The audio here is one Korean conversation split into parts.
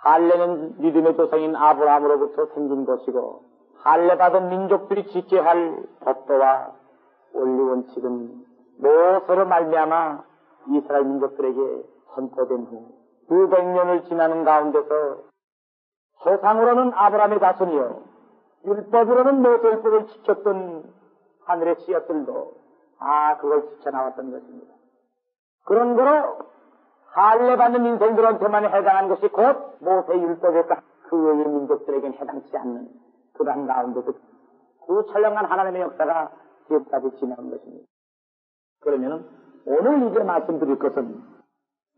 할례는 믿음의 조상인 아브라함으로부터 생긴 것이고 할례받은 민족들이 지켜야 할 법도와 원리 원칙은 모세로 말미암아 이스라엘 민족들에게 선포된 후 900년을 지나는 가운데서 조상으로는 아브라함의 자손이요 율법으로는 모세율법을 지켰던 하늘의 씨앗들도 그걸 지켜나왔던 것입니다. 그런 거로 할례받는 인생들한테만 해당하는 것이 곧 모세율법에서 그 외의 민족들에게는 해당치 않는 그러한 가운데서 구철령한 하나님의 역사가 지금까지 지나온 것입니다. 그러면 오늘 이제 말씀드릴 것은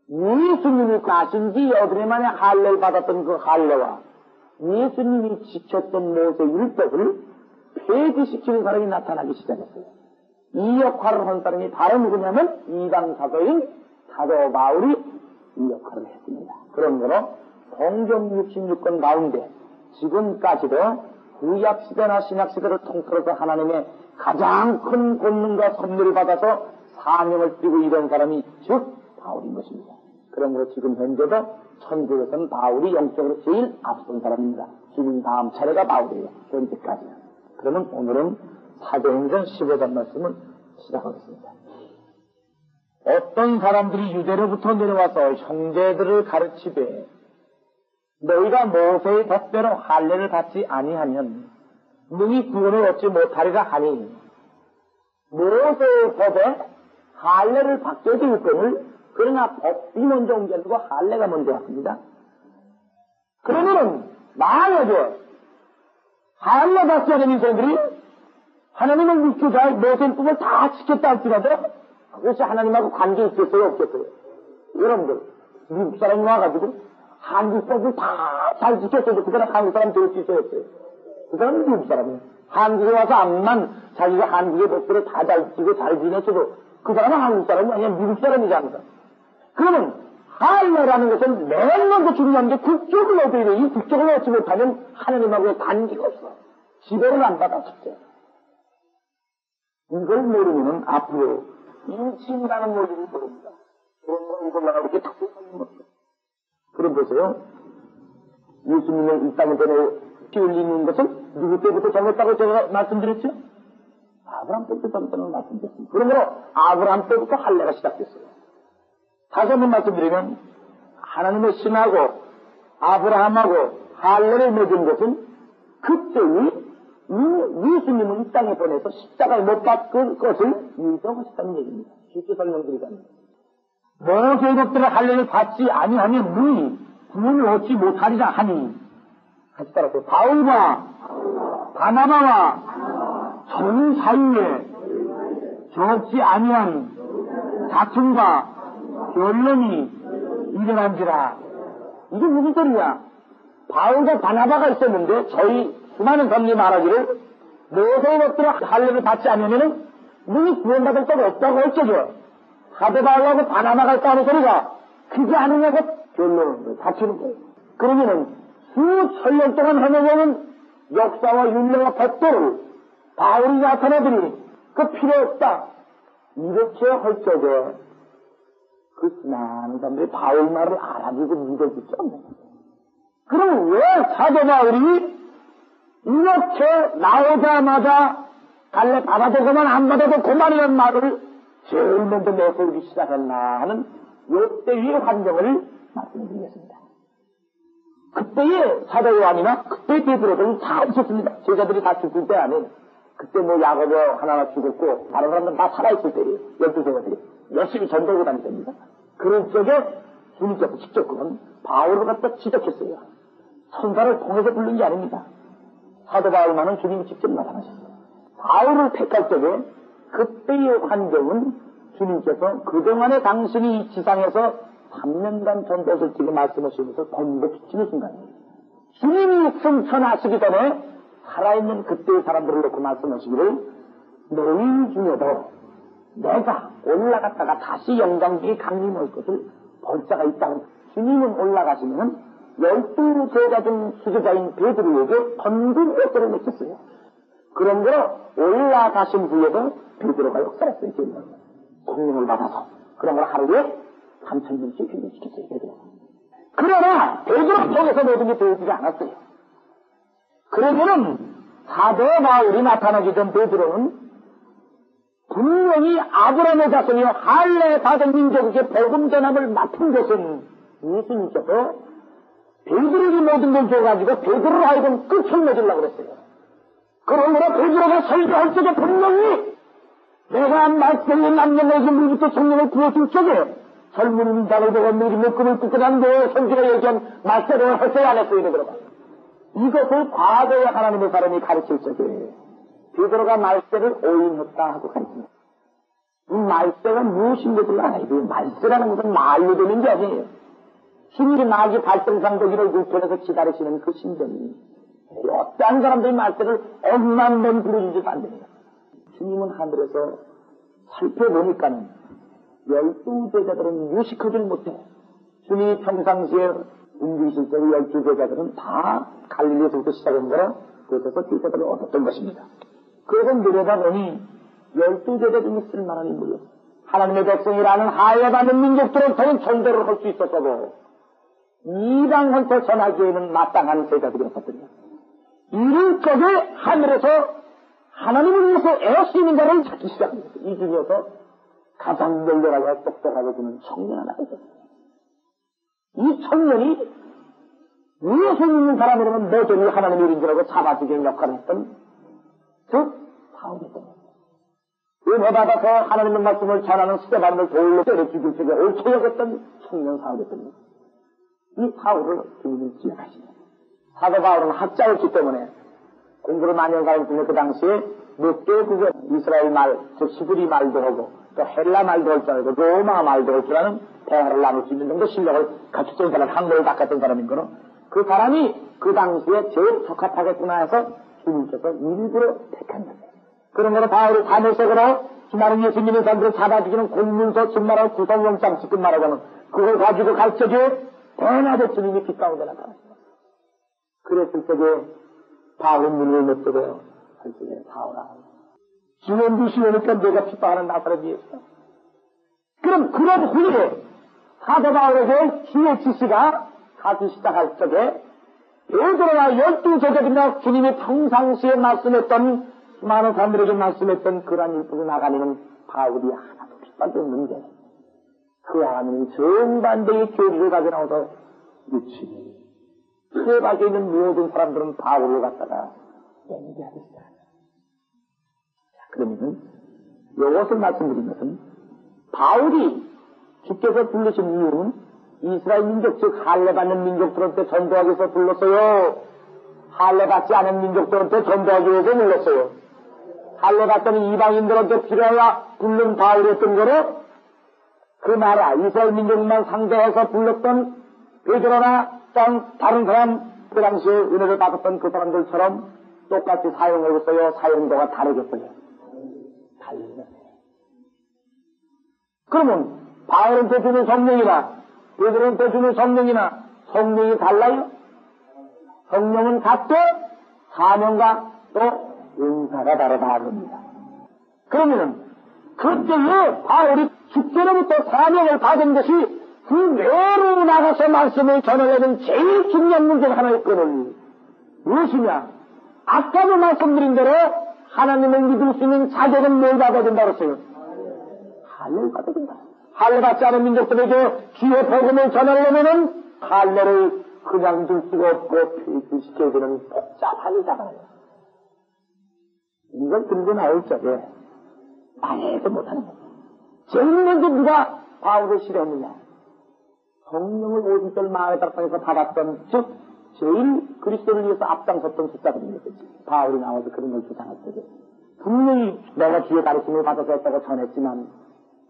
예수님이 가신 지 여드레 만에 할례를 받았던 그 할례와 예수님이 지켰던 모세율법을 폐지시키는 사람이 나타나기 시작했어요. 이 역할을 한 사람이 바로 누구냐면 이방 사도인 사도 바울이 이 역할을 했습니다. 그러므로 성경 66권 가운데 지금까지도 구약시대나 신약시대를 통틀어서 하나님의 가장 큰 권능과 선물을 받아서 사명을 띠고 이런 사람이 즉 바울인 것입니다. 그러므로 지금 현재도 천국에서는 바울이 영적으로 제일 앞선 사람입니다. 지금 다음 차례가 바울이에요. 현재까지는. 그러면 오늘은 사도행전 15장 말씀을 시작하겠습니다. 어떤 사람들이 유대로부터 내려와서 형제들을 가르치되 너희가 모세의 법대로 할례를 받지 아니하면 능히 구원을 얻지 못하리라 하니 모세의 법에 할례를 받게 될 것을 그러나 법이 먼저 온 게 아니고 할례가 먼저 왔습니다. 그러면은 만약에 할례 받지 않은 인생들이 하나님을 믿고 잘 모세의 법을 다 지켰다 할지라도 그것이 하나님하고 관계 있겠어요 없겠어요? 여러분들 미국 사람이 와가지고 한국 법을 다 잘 지켰어도 그 사람 한국 사람 될 수 있어요 없어요? 그 사람은 미국 사람이에요. 한국에 와서 암만 자기가 한국의 법들을 다 잘 지키고 잘 지냈어도 그 사람은 한국 사람이 아니라 미국 사람이지 않나. 그러면 할례라는 것은 맨 먼저 중요한 게 국적을 얻어야 돼. 이 국적을 얻지 못하면 하나님하고의 관계가 없어. 지배를 안 받아 첫째. 이걸 모르면 앞으로 인친이라는 모습을 모릅니다. 그런 거 이걸 나가 이렇게 탁 쏘는 거죠. 그럼 보세요. 예수님을 이 땅에 보내 띄울리는 것은 누구 때부터 정했다고 제가 말씀드렸죠? 아브라함 때부터 정했다는 말씀드렸습니다. 그러므로 아브라함 때부터 할례가 시작됐어요. 다시 한번 말씀드리면 하나님의 신하고 아브라함하고 할례를 맺은 것은 그때의 예수님을 이 땅에 보내서 십자가에 못 박은 것을 인정하셨다는 얘기입니다. 쉽게 설명드리자면 모세의 법대로 할례를 받지 아니하면 너희 구원을 얻지 못하리라 하니 같이 따라서 바울과 바나바와 전 사이에 적지 아니한 다툼과 결론이 일어난지라. 이게 무슨 소리야? 바울과 바나바가 있었는데 저희 수많은 사람들이 말하기를 모세의 법대로 할례를 받지 않으면 너희 구원받을 자가 없다고 했죠. 사도 바울하고 바나바가 있다는 소리가 그게 아니냐고 결론을 다치는 거예요. 그러면은 수천 년 동안 해내려는 역사와 윤례와 법도를 바울이 나타내더니 그 필요 없다 이렇게 할 적에 그 수많은 사람들이 바울 말을 알아주고 믿어주지 않는 거예요. 그럼 왜 사도 바울이 이렇게 나오자마자 할례 받아도 그만 안 받아도 그만이라는 말을 제일 먼저 내세우기 시작했나 하는 이때의 환경을 말씀드리겠습니다. 그때의 사도 요한이나 그때의 베드로는 다 없었습니다. 제자들이 다 죽을 때 아니에요. 그때 뭐 야고보 하나가 죽었고 다른 사람들은 다 살아있을 때예요. 12제자들이 열심히 전도하고 다녔습니다. 그런 쪽에 주님께서 직접 그건 바울을 갖다 지적했어요. 선사를 통해서 부른 게 아닙니다. 사도 바울만은 주님이 직접 나타나셨어요. 바울을 택할 적에 그때의 환경은 주님께서 그동안에 당신이 이 지상에서 3년간 전도를 지금 말씀하시면서 번복시키는 순간이에요. 주님이 승천하시기 전에 살아있는 그때의 사람들을 놓고 말씀하시기를 너희 중에도 내가 올라갔다가 다시 영광중에 강림할 것을 볼 자가 있다고. 주님은 올라가시면 12제자 중 수제자인 베드로에게 번금 역사를 맺혔어요. 그런 거로 올라가신 후에도 베드로가 역사했어요. 성령을 받아서 그런 걸 하루에 3,000명씩 교육시켰어요. 베드로가. 그러나 베드로 통해서 모든 게 되어지지 않았어요. 그러면은 사도 바울이 나타나기 전 베드로는 분명히 아브라함의 자손이요 할례 받은 민족에게 복음 전함을 맡은 것은 예수님께서 베드로에게 모든 걸 줘가지고 베드로로 하여금 끝을 맺으려고 그랬어요. 그러므로 베드로가 설교할 적에 분명히 내가 말씀에 남겨내서 물부터 성령을 부어줄 적에 젊은 자를 보고 누리며 꿈을 꾸게 한데 성경에 얘기한 말씀을 했어야 안 했어요. 베드로가 이것을 과거에 하나님의 사람이 가르칠 적에 베드로가 말세를 오인했다 하고 가르칩니다. 이 말세가 무엇인지를 알아요. 이 말세라는 것은 말로 되는 게 아니에요. 신이 나기 발등상 되기를 우편에서 기다리시는 그 심정이 어떠한 사람들이 말세를 억만 번 부르짖어도 안 됩니다. 주님은 하늘에서 살펴보니까는 12제자들은 유식하지 못해. 주님이 평상시에 움직이실 때 12제자들은 다 갈릴리에서부터 시작한 거라 그것에서 제자들을 얻었던 것입니다. 그래서 내려다보니 12제자 중에 쓸만한 인물이요. 하나님의 백성이라는 하여받는 민족들한테는 전도를 할 수 있었어도 이방한테 전하기에는 마땅한 제자들이었거든요. 이런 쪽에 하늘에서 하나님을 위해서 애쓰는 자를 찾기 시작합니다. 이 중에서 가장 멸렬하고 똑똑하게 주는 청년 하나가 있었어요. 이 청년이 예수 믿는 사람으로는 모조리 하나님의 일인들하고 잡아주기의 역할을 했던 즉 바울이었던 거예요. 은혜받아서 하나님의 말씀을 전하는 스데반을 돌로 때려 죽일 적에 옳게 여겼던 청년 사울이었던 거예요. 이 바울을 주님이 기억하십니다. 사도 바울은 학자였기 때문에 공부를 많이 한 사람 중에 그 당시에 몇 개 그게 이스라엘 말, 즉 히브리 말도 하고 또 헬라 말도 할 줄 알고 로마 말도 할 줄 아는 대화를 나눌 수 있는 정도 실력을 갖췄던 사람, 한국을 바꿨던 사람인 거로 그 사람이 그 당시에 제일 적합하겠구나 해서 주님께서 일부러 택한 거예요. 그런 거로 바울이 사무석으로 수많은 예수 믿는 사람들을 잡아주기는 공문서 준말하고 구성영장 지금 말하고는 그걸 가지고 가르쳐줘 대낮에 주님이 빛 가운데 나타났습니다. 그랬을 적에 바울은 눈을 못 뜨고요. 할 적에 바울아 주님 주시오니까 내가 핍박하는 나사렛 예수다. 그럼 그런 후에 사도 바울에게 주의 지시가 가기 시작할 적에 베드로와 12제자들이나 주님이 평상시에 말씀했던 많은 사람들에게 말씀했던 그러한 일부로 나가는 바울이 하나도 핍박이 없는데 그와 하나님이 정반대의 교리를 가져 나와서 미치니 세박에 있는 모든 사람들은 바울을 갖다가 연기하기 시작합니다. 그러면은 이것을 말씀드린 것은 바울이 주께서 부르신 이유는 이스라엘 민족 즉 할례받는 민족들한테 전도하기 위해서 불렀어요. 할례받지 않은 민족들한테 전도하기 위해서 불렀어요. 할례받던 이방인들한테 필요하여 부른 바울이었던 거로 그 나라 이스라엘 민족만 상대해서 불렀던 베드로나 다른 사람 그 당시에 은혜를 받았던 그 사람들처럼 똑같이 사용하겠어요? 사용도가 다르겠어요? 달리는. 그러면 바울한테 주는 성령이나 베드로한테 주는 성령이나 성령이 달라요? 성령은 같고 사명과 또 은사가 다르다 합니다. 그러면은 그때에 바울이 주께로부터 사명을 받은 것이 그 외로 나가서 말씀을 전하려는 제일 중요한 문제 하나였거든. 무엇이냐? 아까도 말씀드린 대로 하나님을 믿을 수 있는 자격은 뭘 받아야 된다고 했어요? 할례를 받아야 된다. 할례 받지 않은 민족들에게 주의 복음을 전하려면은 할례를 그냥 둘 수가 없고 필수시켜야 되는 복잡한 일이잖아요. 이걸 들고 나올 적에 말해도 못하는 거예요. 제일 먼저 누가 바울을 싫어했느냐? 성령을 오순절 마을다락방에서 받았던 즉 제일 그리스도를 위해서 앞장섰던 숫자들인 것이지. 바울이 나와서 그런 걸 주장할 때에 분명히 내가 주의 가르침을 받아서 했다고 전했지만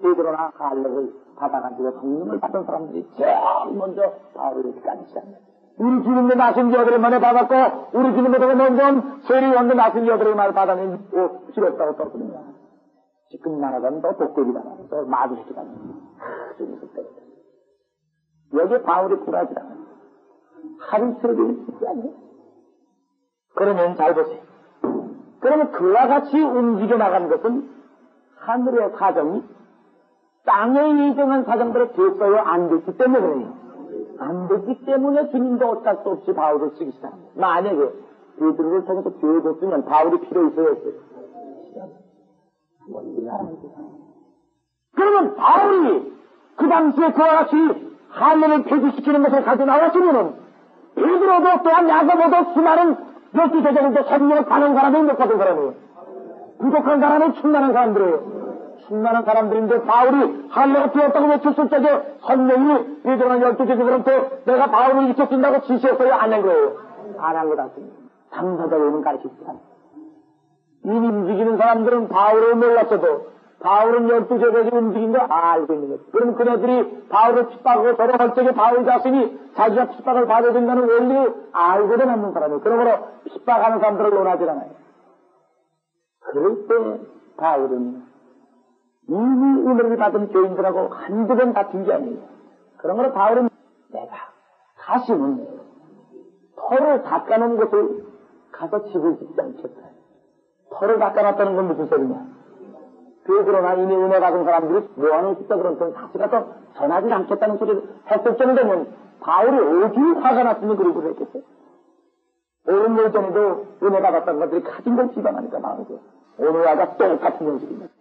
베드로나 할례를 받아가지고 성령을 받은 사람들이 제일 먼저 바울을 까지 시작합니다. 우리 주님도 나신 여들의 말을 받았고 우리 주님보다 먼저 세리원도 나신 여들의 말을 받아낸 싫었다고 떠들냐. 지금 말하자면 너 독대기다 말해서 마주시기다 좀 있을 때 여기 바울이 불하지라 하루 이틀에 있지 않아요? 그러면 잘 보세요. 그러면 그와 같이 움직여 나간 것은 하늘의 사정이 땅에 예정한 사정대로 됐어요? 안 됐기 때문에 그래요. 안 되기 때문에 주님도 어쩔 수 없이 바울을 쓰기 시작합니다. 만약에 베드로를 통해서 교회 줬으면 바울이 필요 있어야겠어요. 그러면 바울이 그 당시에 그와 같이 할례를 폐지시키는 것을 가지고 나왔으면은 베드로도 또한 야고보도 수많은 12세 정도 성령을 받은 사람이 못 받은 사람이에요. 부족한 사람은 충만한 사람들이에요. 충만한 사람들인데 바울이 할례가 되었다고 외쳤을 적에 성령이 베드로나 12세들한테 내가 바울을 일으켜준다고 지시했어요? 안 한 거예요? 안 한 것 같습니다. 당사자로는 가르치지 이미 움직이는 사람들은 바울을 몰랐어도 바울은 12세들이 움직인 거 알고 있는 거죠. 그럼 그네들이 바울을 핍박하고 저런 할 적에 바울 자신이 자기가 핍박을 받아야 된다는 원리를 알고도 남는 사람이에요. 그러므로 핍박하는 사람들을 논하지 않아요. 그럴 때 바울은 이미 은혜를 받은 교인들하고 한두 번 다툰 게 아니에요. 그러므로 바울은 내가 다시는 터를 닦아놓은 곳을 가서 집을 짓지 않겠다. 터를 닦아놨다는 건 무슨 소리냐? 베드로나 이미 은혜 받은 사람들이 뭐하는 짓다 그런 건 다시 가서 전하지 않겠다는 소리를 했을 정도면 바울이 어디에 화가 났으면 그리고 그랬겠어요? 오늘 전에도 은혜 받았던 것들이 가진 걸 비방하니까 나오죠. 오늘 와가 똑같은 형식입니다.